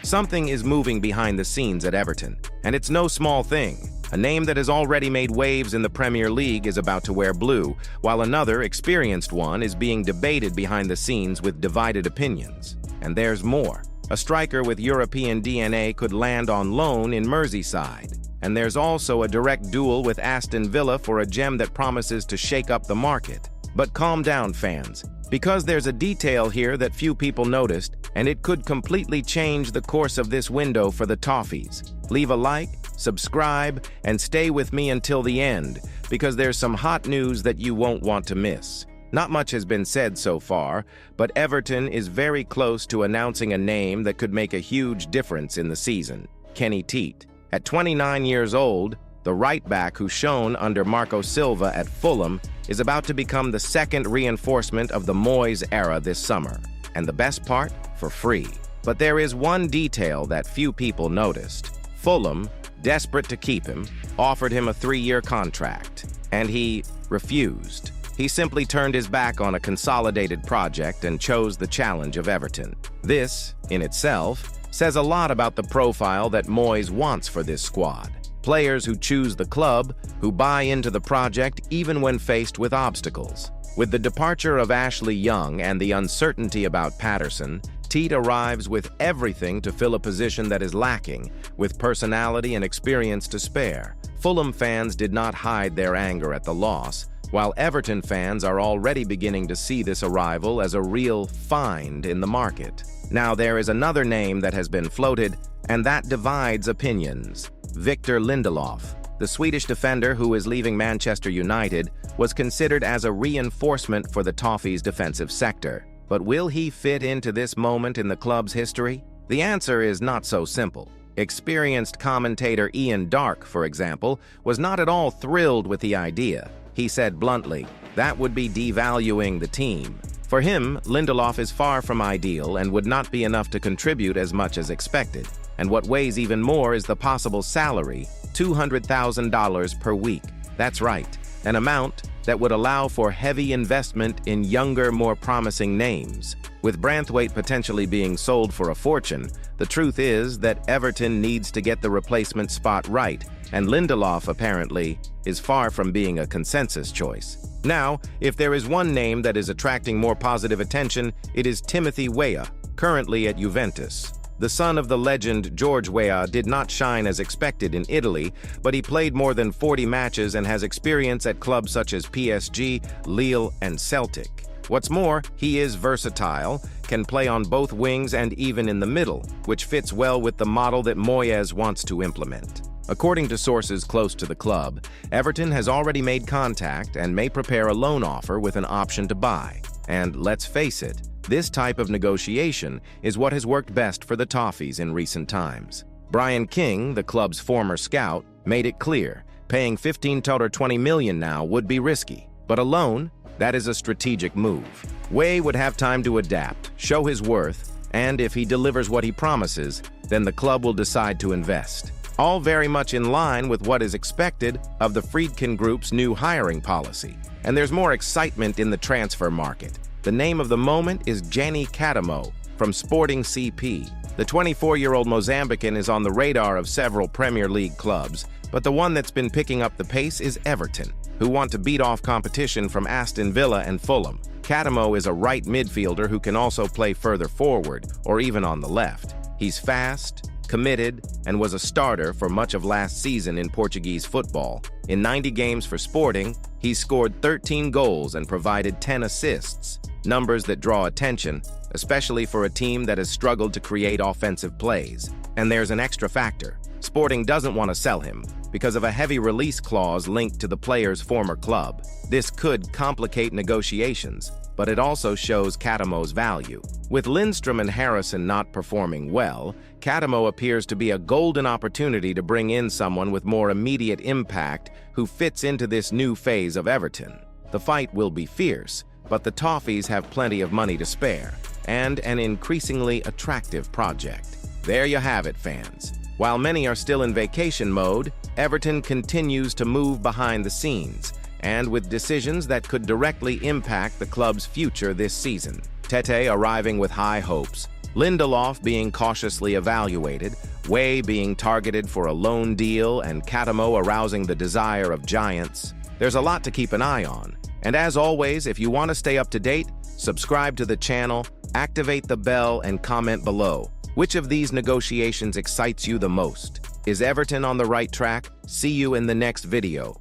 Something is moving behind the scenes at Everton, and it's no small thing. A name that has already made waves in the Premier League is about to wear blue, while another, experienced one, is being debated behind the scenes with divided opinions. And there's more. A striker with European DNA could land on loan in Merseyside. And there's also a direct duel with Aston Villa for a gem that promises to shake up the market. But calm down, fans, because there's a detail here that few people noticed, and it could completely change the course of this window for the Toffees. Leave a like, subscribe, and stay with me until the end, because there's some hot news that you won't want to miss. Not much has been said so far, but Everton is very close to announcing a name that could make a huge difference in the season: Kenny Teat. At 29 years old, the right-back who shone under Marco Silva at Fulham is about to become the second reinforcement of the Moyes era this summer. And the best part? For free. But there is one detail that few people noticed. Fulham, desperate to keep him, offered him a 3-year contract, and he refused. He simply turned his back on a consolidated project and chose the challenge of Everton. This, in itself, says a lot about the profile that Moyes wants for this squad. Players who choose the club, who buy into the project even when faced with obstacles. With the departure of Ashley Young and the uncertainty about Patterson, Teat arrives with everything to fill a position that is lacking, with personality and experience to spare. Fulham fans did not hide their anger at the loss, while Everton fans are already beginning to see this arrival as a real find in the market. Now there is another name that has been floated, and that divides opinions. Victor Lindelof, the Swedish defender who is leaving Manchester United, was considered as a reinforcement for the Toffees' defensive sector. But will he fit into this moment in the club's history? The answer is not so simple. Experienced commentator Ian Darke, for example, was not at all thrilled with the idea. He said bluntly, that would be devaluing the team. For him, Lindelof is far from ideal and would not be enough to contribute as much as expected. And what weighs even more is the possible salary, $200,000 per week. That's right, an amount that would allow for heavy investment in younger, more promising names. With Branthwaite potentially being sold for a fortune, the truth is that Everton needs to get the replacement spot right, and Lindelof, apparently, is far from being a consensus choice. Now, if there is one name that is attracting more positive attention, it is Timothy Weah, currently at Juventus. The son of the legend George Weah did not shine as expected in Italy, but he played more than 40 matches and has experience at clubs such as PSG, Lille, and Celtic. What's more, he is versatile, can play on both wings and even in the middle, which fits well with the model that Moyes wants to implement. According to sources close to the club, Everton has already made contact and may prepare a loan offer with an option to buy. And let's face it, this type of negotiation is what has worked best for the Toffees in recent times. Brian King, the club's former scout, made it clear, paying 15 to 20 million now would be risky. But a loan, that is a strategic move. Weah would have time to adapt, show his worth, and if he delivers what he promises, then the club will decide to invest. All very much in line with what is expected of the Friedkin Group's new hiring policy. And there's more excitement in the transfer market. The name of the moment is Gianni Catamo from Sporting CP. The 24-year-old Mozambican is on the radar of several Premier League clubs, but the one that's been picking up the pace is Everton, who want to beat off competition from Aston Villa and Fulham. Catamo is a right midfielder who can also play further forward or even on the left. He's fast, committed, and was a starter for much of last season in Portuguese football. In 90 games for Sporting, he scored 13 goals and provided 10 assists, numbers that draw attention, especially for a team that has struggled to create offensive plays. And there's an extra factor. Sporting doesn't want to sell him because of a heavy release clause linked to the player's former club. This could complicate negotiations, but it also shows Catamo's value. With Lindstrom and Harrison not performing well, Catamo appears to be a golden opportunity to bring in someone with more immediate impact who fits into this new phase of Everton. The fight will be fierce, but the Toffees have plenty of money to spare, and an increasingly attractive project. There you have it, fans. While many are still in vacation mode, Everton continues to move behind the scenes, and with decisions that could directly impact the club's future this season. Tete arriving with high hopes, Lindelof being cautiously evaluated, Way being targeted for a loan deal, and Catamo arousing the desire of giants. There's a lot to keep an eye on. And as always, if you want to stay up to date, subscribe to the channel, activate the bell, and comment below. Which of these negotiations excites you the most? Is Everton on the right track? See you in the next video.